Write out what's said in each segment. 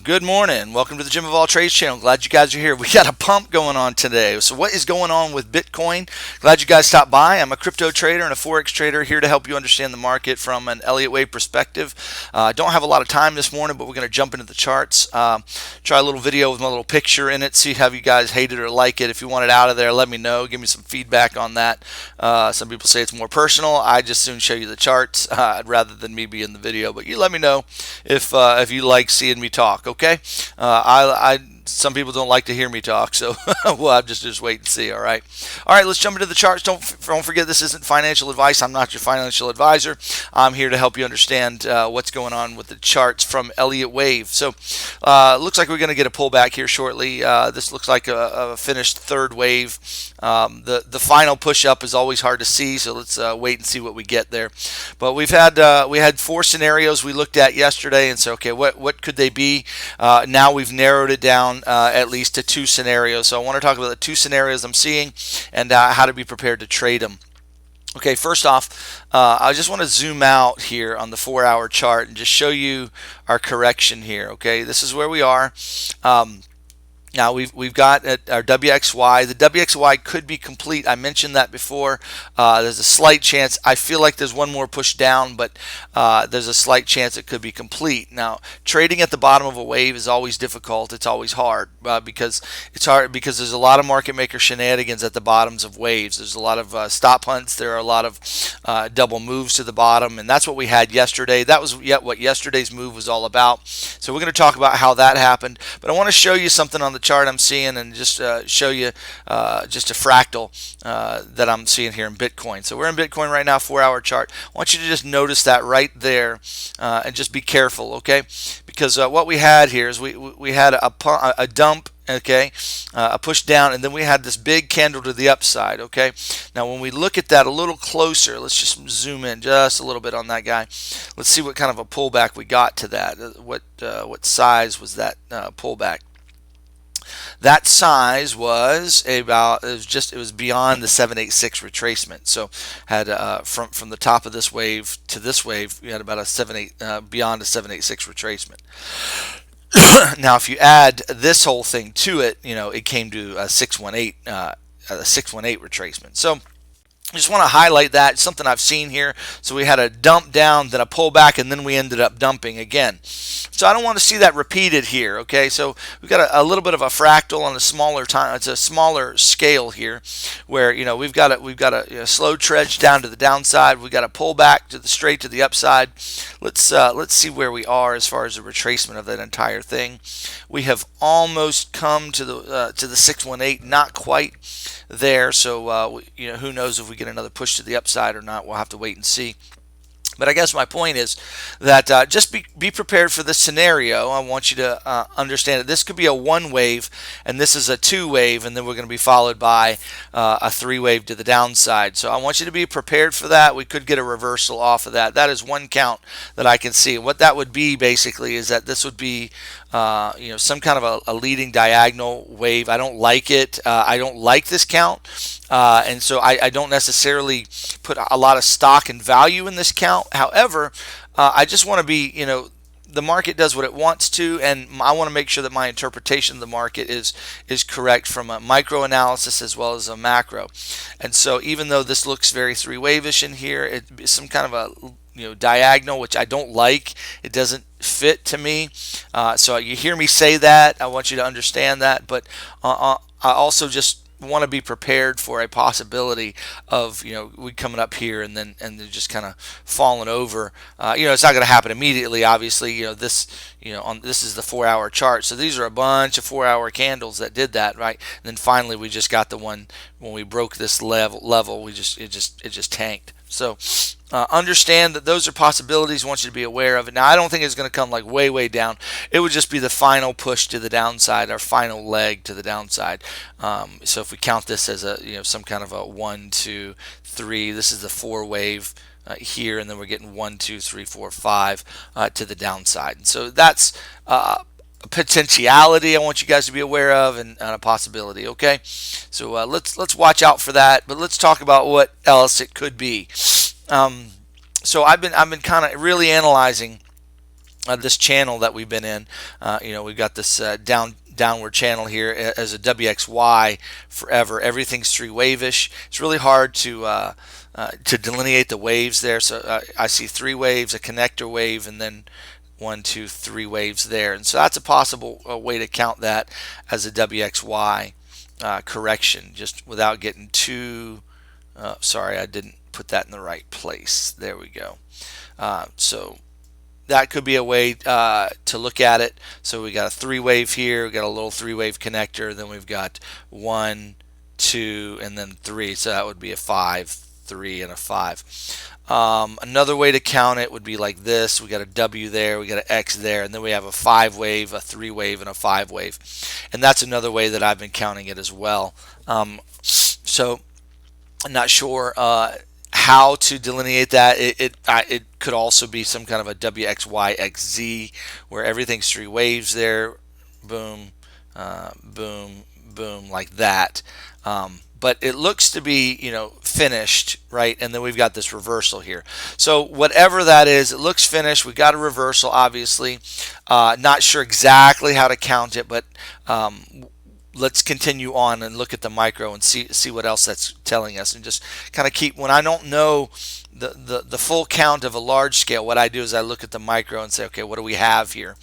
Well, good morning. Welcome to the Gym of All Trades channel. Glad you guys are here. We got a pump going on today. So what is going on with Bitcoin? Glad you guys stopped by. I'm a crypto trader and a Forex trader here to help you understand the market from an Elliott Wave perspective. I don't have a lot of time this morning, but we're going to jump into the charts. Try a little video with my little picture in it. See how you guys hate it or like it. If you want it out of there, let me know. Give me some feedback on that. Some people say it's more personal. I just soon show you the charts rather than me be in the video. But you let me know if you like seeing me talk. Okay, some people don't like to hear me talk, so we'll have to just wait and see. All right, let's jump into the charts. Don't forget, this isn't financial advice. I'm not your financial advisor. I'm here to help you understand what's going on with the charts from Elliott Wave. So looks like we're going to get a pullback here shortly. This looks like a finished third wave. The final push up is always hard to see, so let's wait and see what we get there. But we had four scenarios we looked at yesterday, and so okay, what could they be? Now we've narrowed it down at least to two scenarios. So I want to talk about the two scenarios I'm seeing and how to be prepared to trade them. Okay, first off, I just want to zoom out here on the 4-hour chart and just show you our correction here. Okay, this is where we are. Now we've got our WXY. The WXY could be complete. I mentioned that before. There's a slight chance. I feel like there's one more push down, but there's a slight chance it could be complete. Now, trading at the bottom of a wave is always difficult. It's always hard because there's a lot of market maker shenanigans at the bottoms of waves. There's a lot of stop hunts. There are a lot of double moves to the bottom, and that's what we had yesterday. That was what yesterday's move was all about. So we're going to talk about how that happened, but I want to show you something on the chart I'm seeing and just show you just a fractal that I'm seeing here in Bitcoin. So we're in Bitcoin right now, 4-hour chart. I want you to just notice that right there and just be careful, okay? Because what we had here is we had a dump, okay, a push down, and then we had this big candle to the upside. Okay, now when we look at that a little closer, let's just zoom in just a little bit on that guy. Let's see what kind of a pullback we got to that. What size was that pullback? That size was it was beyond the 786 retracement. So had from the top of this wave to this wave, we had about a beyond a 786 retracement. Now, if you add this whole thing to it, it came to a 618 retracement. So I just want to highlight that. It's something I've seen here. So we had a dump down, then a pullback, and then we ended up dumping again. So I don't want to see that repeated here. Okay, so we've got a little bit of a fractal on a smaller time. It's a smaller scale here, where we've got a slow trudge down to the downside. We've got a pullback straight to the upside. Let's see where we are as far as the retracement of that entire thing. We have almost come to the 618, not quite there. So who knows if we get another push to the upside or not. We'll have to wait and see. But I guess my point is that just be prepared for this scenario. I want you to understand that this could be a one wave, and this is a two wave, and then we're going to be followed by a three wave to the downside. So I want you to be prepared for that. We could get a reversal off of that. That is one count that I can see. What that would be basically is that this would be some kind of a leading diagonal wave. I don't like it. I don't like this count. And so I don't necessarily put a lot of stock and value in this count. However, I just want to be, the market does what it wants to, and I want to make sure that my interpretation of the market is correct from a micro analysis as well as a macro. And so even though this looks very three wave-ish in here, it's some kind of a diagonal, which I don't like. It doesn't fit to me. So you hear me say that. I want you to understand that, but I also just want to be prepared for a possibility of we coming up here and then just kind of falling over. It's not going to happen immediately, obviously. This is the 4-hour chart, so these are a bunch of 4-hour candles that did that, right? And then finally we just got the one when we broke this level. It just tanked. So understand that those are possibilities. I want you to be aware of it. Now, I don't think it's going to come like way down. It would just be the final push to the downside, our final leg to the downside. So if we count this as some kind of a 1, 2, 3, this is the 4 wave here, and then we're getting 1, 2, 3, 4, 5 to the downside. And so that's a potentiality I want you guys to be aware of, and a possibility. Okay, so let's watch out for that. But let's talk about what else it could be. So I've been kind of really analyzing this channel that we've been in. We've got this downward channel here as a WXY forever. Everything's three wave-ish. It's really hard to delineate the waves there. So I see three waves, a connector wave, and then 1, 2, 3 waves there. And so that's a possible way to count that as a WXY correction, just without getting too. Sorry, I didn't put that in the right place. There we go. So that could be a way to look at it. So we got a three wave here, we got a little three wave connector, then we've got 1, 2, and then 3. So that would be a 5, 3, and a 5. Another way to count it would be like this. We got a W there, we got an X there, and then we have a 5 wave, a 3 wave, and a 5 wave. And that's another way that I've been counting it as well. So I'm not sure how to delineate that. It could also be some kind of a WXYXZ where everything's three waves there, boom, boom, boom, like that. But it looks to be, finished, right? And then we've got this reversal here. So whatever that is, it looks finished. We got a reversal, obviously. Not sure exactly how to count it, but let's continue on and look at the micro and see what else that's telling us, and just kind of keep, when I don't know the full count of a large scale, what I do is I look at the micro and say, okay, what do we have here?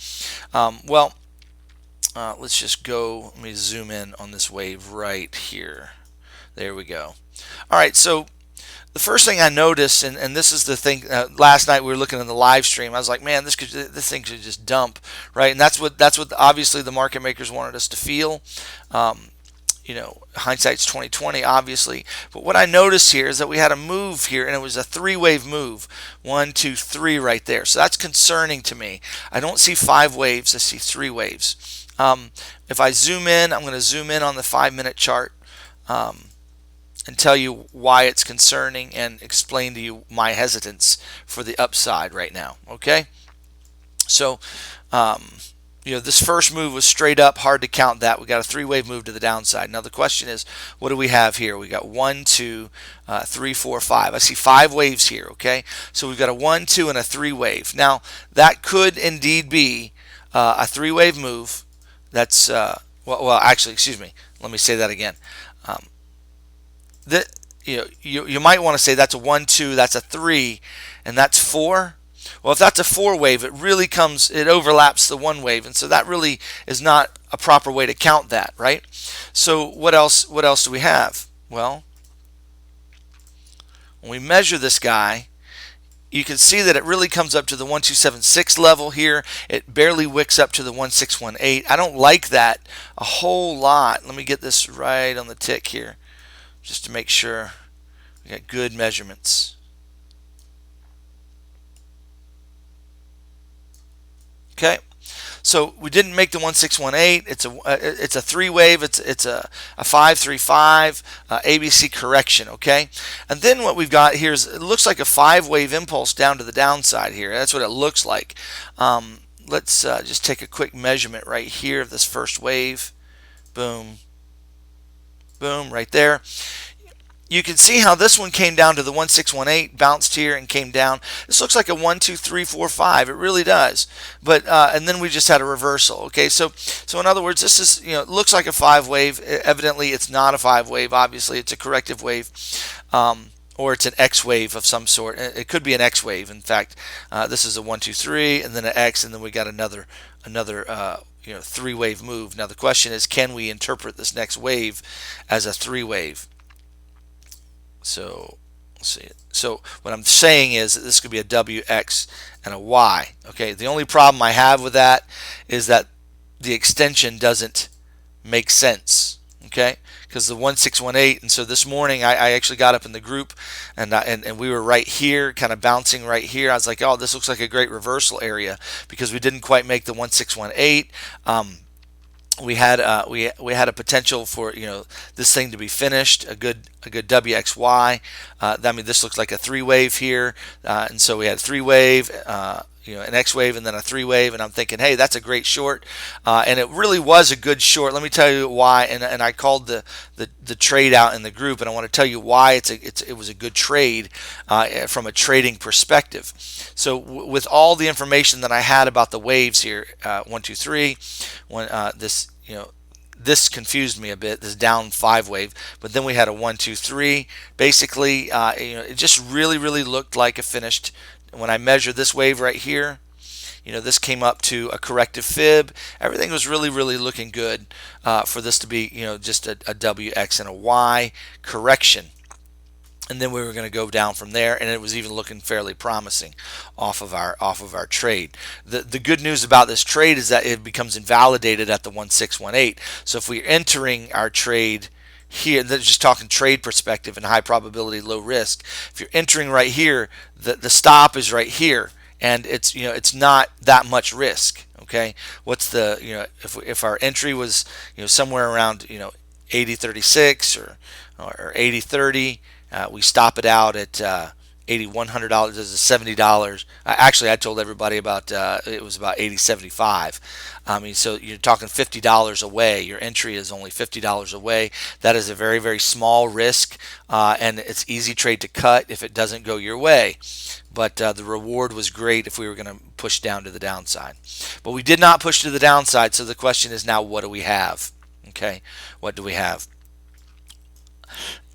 Let's just go, let me zoom in on this wave right here. There we go. All right, so the first thing I noticed, and this is the thing, last night we were looking in the live stream, I was like, man, this thing should just dump, right? And that's what obviously the market makers wanted us to feel. Hindsight's 2020, obviously. But what I noticed here is that we had a move here, and it was a three-wave move. 1, 2, 3 right there. So that's concerning to me. I don't see 5 waves. I see 3 waves. If I zoom in, I'm going to zoom in on the 5-minute chart and tell you why it's concerning and explain to you my hesitance for the upside right now. Okay? So, this first move was straight up, hard to count that. We got a 3-wave move to the downside. Now the question is, what do we have here? We got 1, 2, 3, 4, 5. I see 5 waves here, okay? So we've got a 1, 2, and a 3 wave. Now that could indeed be a 3-wave move. That's, actually, excuse me. Let me say that again. You might want to say that's a 1, 2, that's a 3, and that's 4. Well, if that's a 4 wave, it overlaps the 1 wave, and so that really is not a proper way to count that, right? So what else do we have? Well, when we measure this guy, you can see that it really comes up to the 1276 level here. It barely wicks up to the 1618. I don't like that a whole lot. Let me get this right on the tick here, just to make sure we got good measurements. Okay, so we didn't make the 1618. It's a 3 wave. It's a 535 ABC correction. Okay, and then what we've got here is, it looks like a 5-wave impulse down to the downside here. That's what it looks like. Let's just take a quick measurement right here of this first wave. Boom, boom, right there. You can see how this one came down to the 1618, bounced here and came down. This looks like a 1, 2, 3, 4, 5. It really does. But and then we just had a reversal. Okay, so in other words, this is, it looks like a 5 wave. Evidently, it's not a 5 wave. Obviously, it's a corrective wave, or it's an X wave of some sort. It could be an X wave. In fact, this is a 1, 2, 3, and then an X, and then we got another 3-wave move. Now the question is, can we interpret this next wave as a 3 wave? So let's see. So what I'm saying is that this could be a W, X, and a Y. Okay. The only problem I have with that is that the extension doesn't make sense. Okay, because the 1618. And so this morning I actually got up in the group and we were right here, kind of bouncing right here. I was like, oh, this looks like a great reversal area because we didn't quite make the 1618. We had a potential for this thing to be finished, a good WXY. I mean, this looks like a 3 wave here, and so we had 3 wave. an X wave and then a 3 wave, and I'm thinking, hey, that's a great short, and it really was a good short. Let me tell you why, and I called the trade out in the group, and I want to tell you why it was a good trade from a trading perspective. So with all the information that I had about the waves here, 1, 2, 3, this confused me a bit, this down 5 wave, but then we had a 1, 2, 3. Basically, it just really looked like a finished. When I measured this wave right here, this came up to a corrective fib. Everything was really looking good for this to be, just a W, X, and a Y correction. And then we were going to go down from there, and it was even looking fairly promising off of our trade. The good news about this trade is that it becomes invalidated at the 1618. So if we're entering our trade here, just talking trade perspective and high probability, low risk, if you're entering right here, the stop is right here, and it's not that much risk. Okay, what's the if our entry was somewhere around 80.36 or 80.30. We stop it out at $8,100. This is $70. Actually, I told everybody about it was about $80.75. I mean, so you're talking $50 away. Your entry is only $50 away. That is a very small risk, and it's easy trade to cut if it doesn't go your way. But the reward was great if we were going to push down to the downside. But we did not push to the downside. So the question is now, what do we have? Okay, what do we have?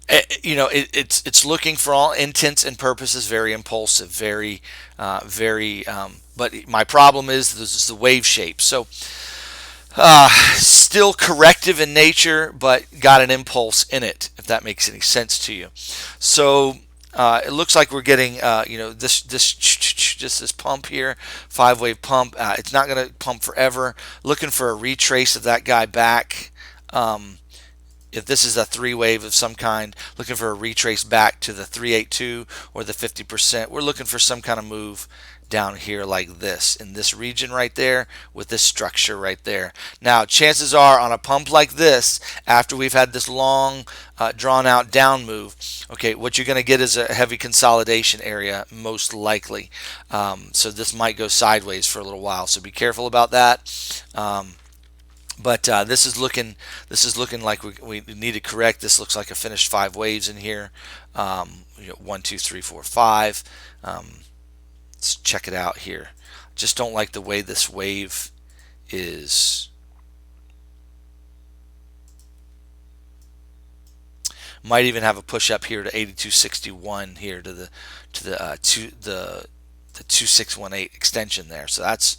It's looking for all intents and purposes very impulsive, but my problem is this is the wave shape. So still corrective in nature, but got an impulse in it, if that makes any sense to you. So it looks like we're getting this pump here, 5 wave pump. It's not going to pump forever. Looking for a retrace of that guy back. If this is a 3 wave of some kind, looking for a retrace back to the 382 or the 50%, we're looking for some kind of move down here like this, in this region right there, with this structure right there. Now, chances are on a pump like this, after we've had this long, drawn out down move, okay, what you're going to get is a heavy consolidation area, most likely. So this might go sideways for a little while, so be careful about that. But this is looking like we need to correct. This looks like a finished 5 waves in here. 1, 2, 3, 4, 5. Let's check it out here. Just don't like the way this wave is. Might even have a push up here to 82.61 here to the 2618 extension there. So that's,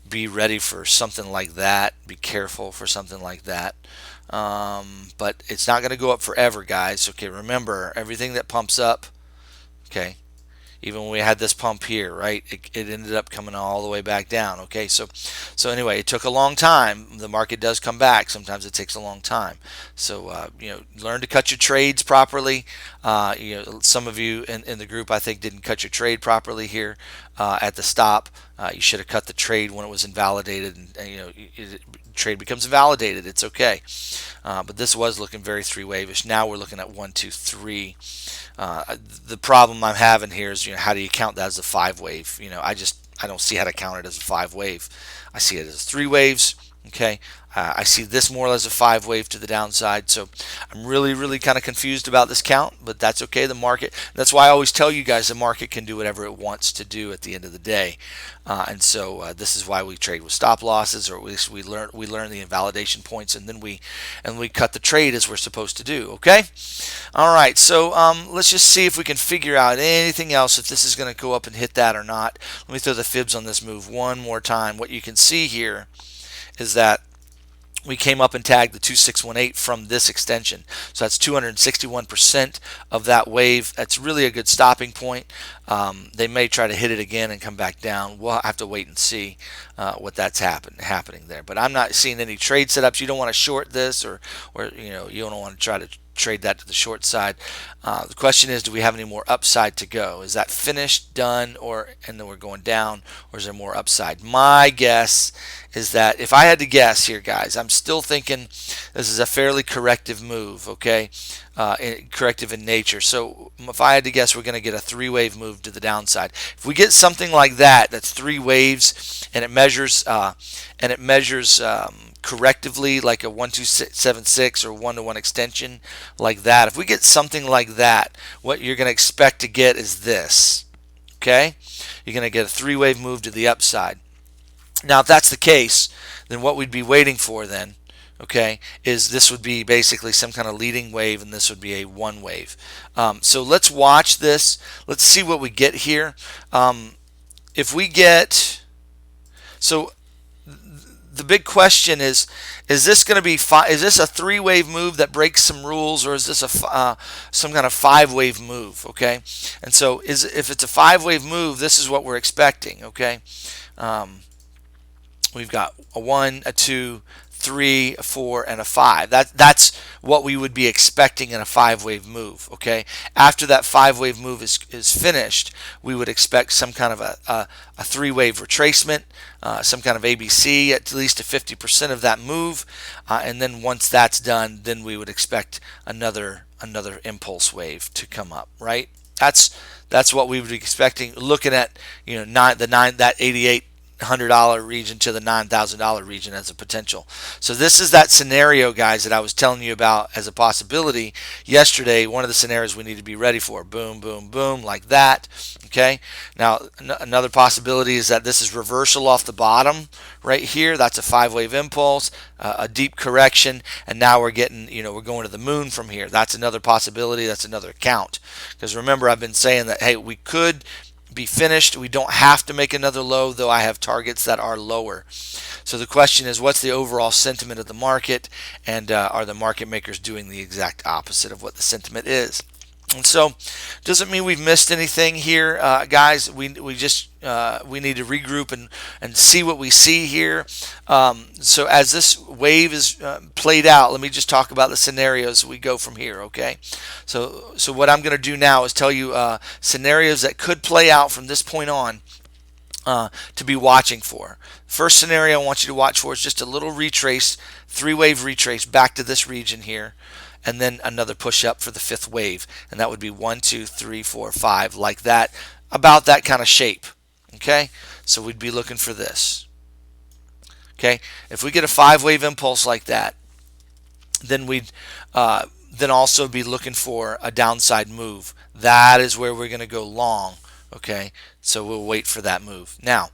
be ready for something like that. Be careful for something like that. But it's not going to go up forever, guys. Okay, remember, everything that pumps up, okay, even when we had this pump here, right, it ended up coming all the way back down. Okay, so anyway, it took a long time. The market does come back. Sometimes it takes a long time. So learn to cut your trades properly. Some of you in the group, I think, didn't cut your trade properly here at the stop. You should have cut the trade when it was invalidated, and trade becomes invalidated. It's okay. But this was looking very 3 wave-ish. Now we're looking at 1, 2, 3. The problem I'm having here is, how do you count that as a 5 wave? I don't see how to count it as a 5 wave. I see it as 3 waves. Okay, I see this more as a 5 wave to the downside. So I'm really kind of confused about this count, but that's okay. The market, that's why I always tell you guys, the market can do whatever it wants to do at the end of the day. And so this is why we trade with stop losses, or at least we learn the invalidation points, and then we cut the trade as we're supposed to do. Okay, all right. So let's just see if we can figure out anything else, if this is going to go up and hit that or not. Let me throw the fibs on this move one more time. What you can see here is that we came up and tagged the 2618 from this extension. So that's 261% of that wave. That's really a good stopping point. They may try to hit it again and come back down. We'll have to wait and see what that's happening there. But I'm not seeing any trade setups. You don't want to short this, or you don't want to try to trade that to the short side. The question is, do we have any more upside to go? Is that finished, done, and then we're going down, or is there more upside? My guess is that if I had to guess here, guys, I'm still thinking this is a fairly corrective move, okay? Corrective in nature. So if I had to guess, we're going to get a three-wave move to the downside. If we get something like that, that's three waves, and it measures correctively, like a 1276 or one-to-one extension like that. If we get something like that, what you're going to expect to get is this. Okay, you're going to get a three-wave move to the upside. Now, if that's the case, then what we'd be waiting for then, okay, is this would be basically some kind of leading wave, and this would be a one wave. So let's watch this. Let's see what we get here. If we get, so the big question is this going to be is this a three-wave move that breaks some rules, or is this a some kind of five-wave move? Okay, and so if it's a five-wave move, this is what we're expecting. Okay, we've got a 1, a 2, 3, a 4, and a 5. That's what we would be expecting in a five-wave move. Okay, after that five-wave move is finished, we would expect some kind of a three-wave retracement, some kind of ABC, at least to 50% of that move, and then once that's done, then we would expect another impulse wave to come up. Right? That's what we would be expecting. Looking at that $8,800 region to the $9,000 region as a potential. So this is that scenario, guys, that I was telling you about as a possibility yesterday. One of the scenarios we need to be ready for. Boom, boom, boom, like that. Okay. Now another possibility is that this is reversal off the bottom right here. That's a five-wave impulse, a deep correction, and now we're getting, we're going to the moon from here. That's another possibility. That's another account. Because remember, I've been saying that, hey, we could be finished. We don't have to make another low, though I have targets that are lower. So the question is, what's the overall sentiment of the market, and are the market makers doing the exact opposite of what the sentiment is? And so, doesn't mean we've missed anything here, guys. We need to regroup and see what we see here. So as this wave is played out, let me just talk about the scenarios we go from here. Okay. So what I'm going to do now is tell you scenarios that could play out from this point on. To be watching for. First scenario I want you to watch for is just a little retrace, three-wave retrace back to this region here, and then another push up for the fifth wave, and that would be 1, 2, 3, 4, 5, like that, about that kind of shape. Okay, so we'd be looking for this. Okay, if we get a five-wave impulse like that, then we'd then also be looking for a downside move. That is where we're going to go long. Okay, so we'll wait for that move. Now,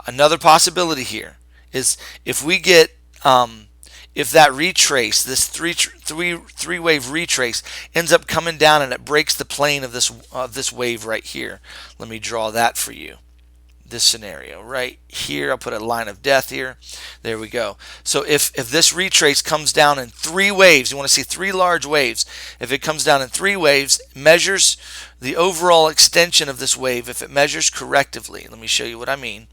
another possibility here is if we get if that retrace, this three-wave retrace, ends up coming down and it breaks the plane of this wave right here. Let me draw that for you. This scenario right here, I'll put a line of death here. There we go. So if this retrace comes down in three waves, you want to see three large waves. If it comes down in three waves, measures the overall extension of this wave. If it measures correctively, let me show you what I mean.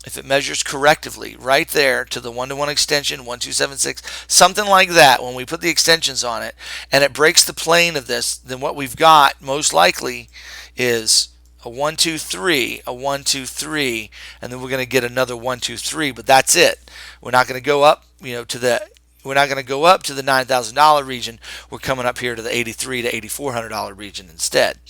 If it measures correctively right there to the one-to-one extension, 1276, something like that, when we put the extensions on it, and it breaks the plane of this, then what we've got most likely is a 1, 2, 3, a 1, 2, 3, and then we're going to get another 1, 2, 3, but that's it. We're not going to go up, we're not going to go up to the $9,000 region. We're coming up here to the $8,300 to $8,400 region instead.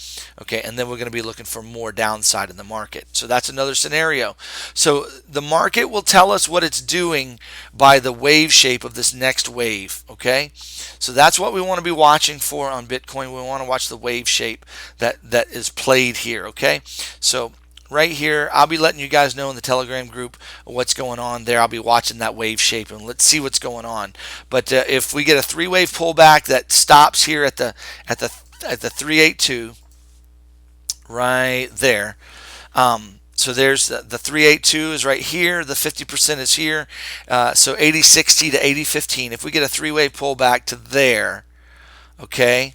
Okay, and then we're going to be looking for more downside in the market. So that's another scenario. So the market will tell us what it's doing by the wave shape of this next wave. Okay, so that's what we want to be watching for on Bitcoin. We want to watch the wave shape that is played here. Okay, so right here, I'll be letting you guys know in the Telegram group what's going on there. I'll be watching that wave shape, and let's see what's going on. But if we get a three-wave pullback that stops here at the 382, right there. So there's the 382 is right here. The 50% is here. So 80.60 to 80.15. If we get a three-wave pullback to there, okay,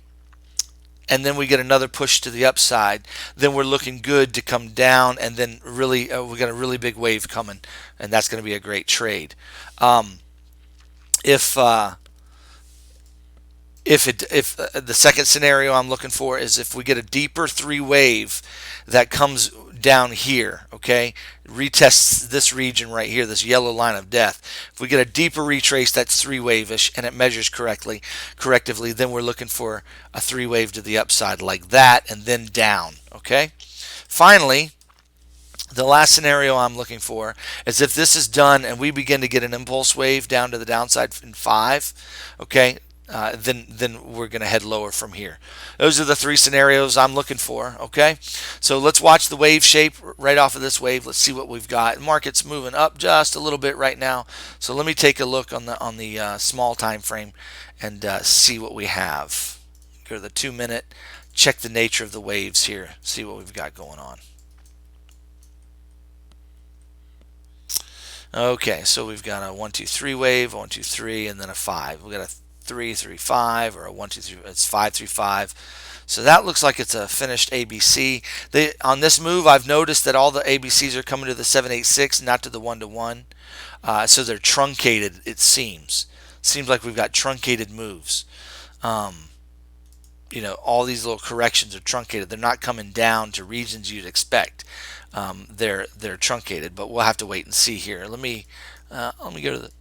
and then we get another push to the upside, then we're looking good to come down, and then really we got a really big wave coming, and that's going to be a great trade. If the second scenario I'm looking for is if we get a deeper three wave that comes down here, okay? Retests this region right here, this yellow line of death. If we get a deeper retrace that's three wave-ish and it measures correctively, then we're looking for a three wave to the upside like that and then down, okay? Finally, the last scenario I'm looking for is if this is done and we begin to get an impulse wave down to the downside in 5, okay, then we're going to head lower from here. Those are the three scenarios I'm looking for, okay? So let's watch the wave shape right off of this wave. Let's see what we've got. The market's moving up just a little bit right now. So let me take a look on the small time frame and see what we have. Go to the 2-minute, check the nature of the waves here, see what we've got going on. Okay, so we've got a 1, 2, 3 wave, 1, 2, 3, and then a 5. We've got a 3, 3, 5, or a 1, 2, 3. It's 5, 3, 5. So that looks like it's a finished ABC. On this move, I've noticed that all the ABCs are coming to the 786, not to the 1-to-1. So they're truncated. It seems like we've got truncated moves. You know, all these little corrections are truncated. They're not coming down to regions you'd expect. They're truncated, but we'll have to wait and see here. Let me go to the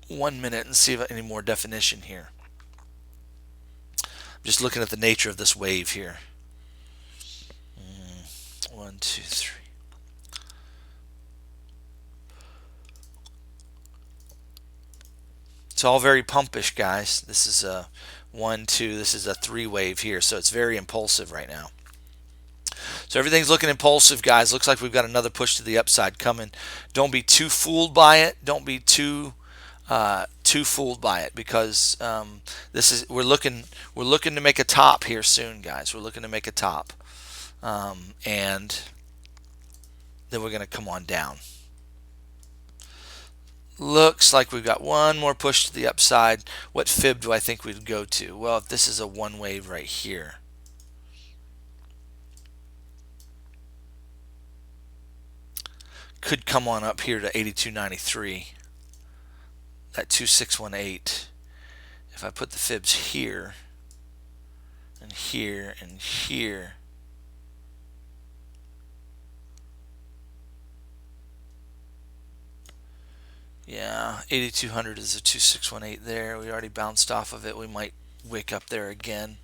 1 minute and see if any more definition here. I'm just looking at the nature of this wave here. 1, 2, 3. It's all very pumpish, guys. This is a 1, 2. This is a 3 wave here, so it's very impulsive right now. So everything's looking impulsive, guys. Looks like we've got another push to the upside coming. Don't be too fooled by it. Don't be too fooled by it, because we're looking to make a top here soon, guys. We're looking to make a top, and then we're going to come on down. Looks like we've got one more push to the upside. What fib do I think we'd go to? Well, if this is a one wave right here, could come on up here to 82.93, that 2618. If I put the fibs here and here and here, yeah, 8200 is a 2618 there. We already bounced off of it. We might wick up there again.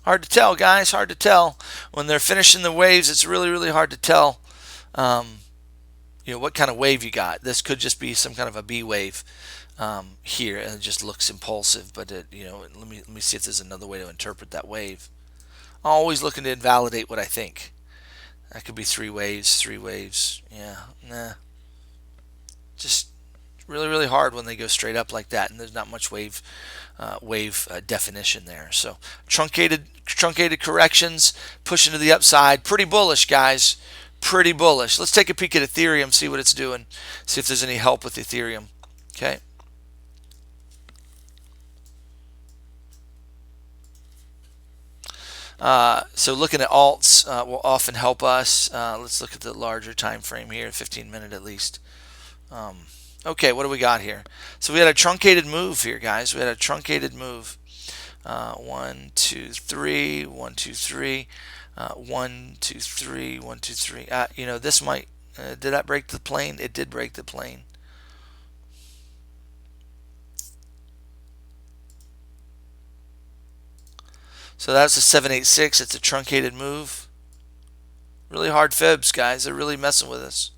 Hard to tell, guys. Hard to tell. When they're finishing the waves, it's really, really hard to tell you know, what kind of wave you got. This could just be some kind of a B wave here, and it just looks impulsive. But you know, let me see if there's another way to interpret that wave. I'm always looking to invalidate what I think. That could be three waves. Yeah, nah. Just really, really hard when they go straight up like that, and there's not much wave definition there. So truncated corrections, pushing to the upside. Pretty bullish, guys. Pretty bullish. Let's take a peek at Ethereum, see what it's doing, see if there's any help with Ethereum. Okay. So looking at alts will often help us. Let's look at the larger time frame here, 15-minute at least. Okay, what do we got here? So we had a truncated move here, guys. We had a truncated move. 1, 2, 3, 1, 2, 3, 1, 2, 3, 1, 2, 3. You know, this might. Did that break the plane? It did break the plane. So that's a 786. It's a truncated move. Really hard fibs, guys. They're really messing with us.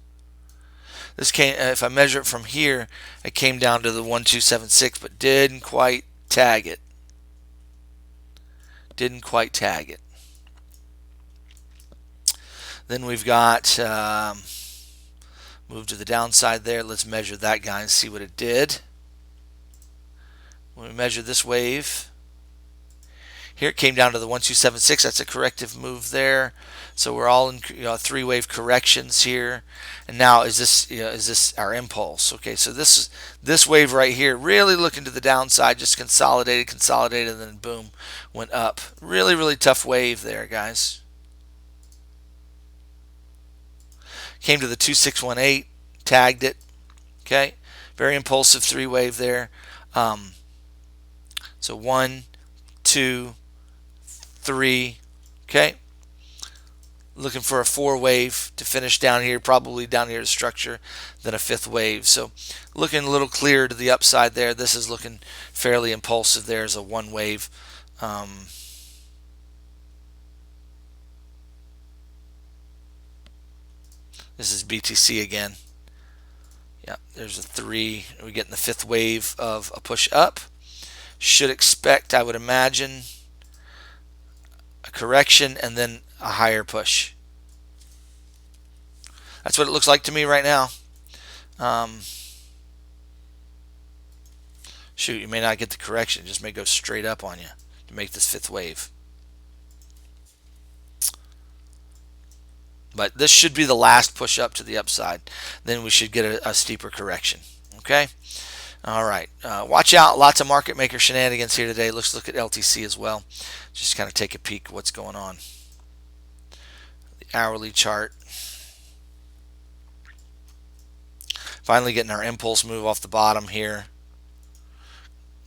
This came, if I measure it from here, it came down to the 1276, but didn't quite tag it. Didn't quite tag it. Then we've got move to the downside there. Let's measure that, guys, see what it did. When we measure this wave, here it came down to the 1276. That's a corrective move there. So we're all in, you know, three wave corrections here. And now is this our impulse? Okay, so this wave right here, really looking to the downside, just consolidated, and then boom, went up. Really, really tough wave there, guys. Came to the 2618, tagged it. Okay, very impulsive three wave there. So 1, 2, 3. Okay, Looking for a 4-wave to finish down here, probably down here to structure, then a 5th wave. So looking a little clearer to the upside there. This is looking fairly impulsive. There's a 1-wave. This is BTC again. Yeah, there's a 3. We're getting the 5th wave of a push up. Should expect, I would imagine, a correction and then a higher push. That's what it looks like to me right now. Shoot, you may not get the correction. It just may go straight up on you to make this 5th wave. But this should be the last push up to the upside. Then we should get a steeper correction. Okay? All right. Watch out. Lots of market maker shenanigans here today. Let's look at LTC as well. Just kind of take a peek at what's going on. The hourly chart. Finally getting our impulse move off the bottom here.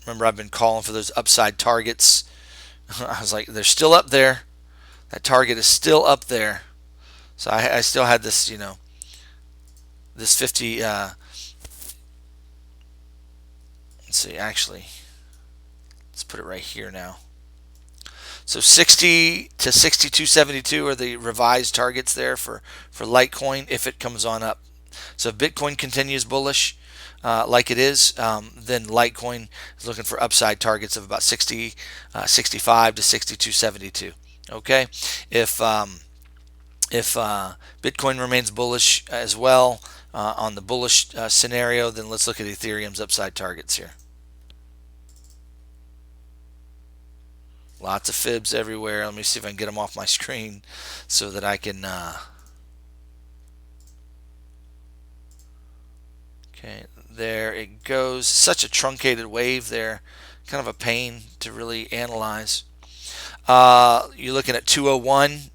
Remember, I've been calling for those upside targets. I was like, they're still up there. That target is still up there. So I still had this, this 50. Let's see, actually, let's put it right here now. So 60 to 62.72 are the revised targets there for Litecoin if it comes on up. So if Bitcoin continues bullish like it is, then Litecoin is looking for upside targets of about 65 to 62.72. Okay, if Bitcoin remains bullish as well on the bullish scenario, then let's look at Ethereum's upside targets here. Lots of fibs everywhere. Let me see if I can get them off my screen so that I can. Okay, there it goes. Such a truncated wave there. Kind of a pain to really analyze. You're looking at 201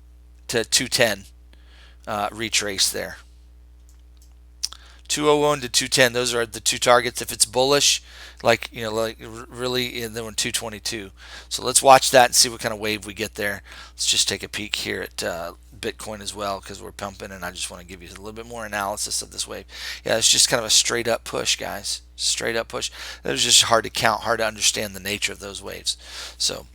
to 210 retrace there. 201 to 210, those are the two targets. If it's bullish, like really, and then 222. So let's watch that and see what kind of wave we get there. Let's just take a peek here at Bitcoin as well, because we're pumping, and I just want to give you a little bit more analysis of this wave. Yeah, it's just kind of a straight up push, guys. Straight up push. It was just hard to count, hard to understand the nature of those waves. So,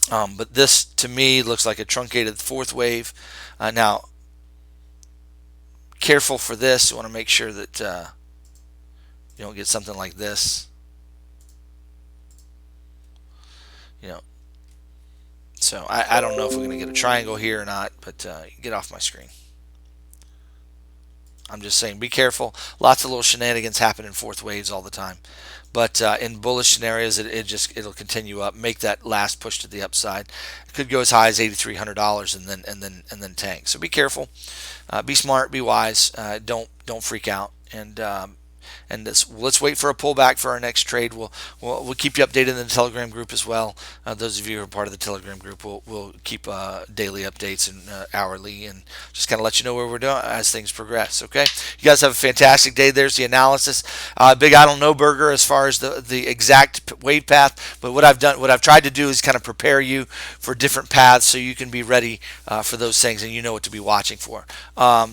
but this to me looks like a truncated 4th wave. Now, careful for this. You want to make sure that you don't get something like this. So I don't know if we're going to get a triangle here or not, but get off my screen. I'm just saying, be careful. Lots of little shenanigans happen in 4th waves all the time. But in bullish scenarios, it'll continue up, make that last push to the upside. It could go as high as $8,300 and then tank. So be careful, be smart, be wise. Don't freak out. And let's wait for a pullback for our next trade. We'll keep you updated in the Telegram group as well. Those of you who are part of the Telegram group, we'll keep daily updates and hourly, and just kind of let you know where we're doing as things progress. Okay, you guys have a fantastic day. There's the analysis. Big I don't know burger as far as the exact wave path, but what I've tried to do is kind of prepare you for different paths so you can be ready for those things and you know what to be watching for.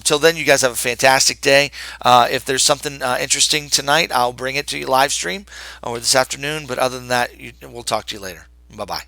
Till then, you guys have a fantastic day. If there's something interesting tonight, I'll bring it to you live stream or this afternoon. But other than that, we'll talk to you later. Bye-bye.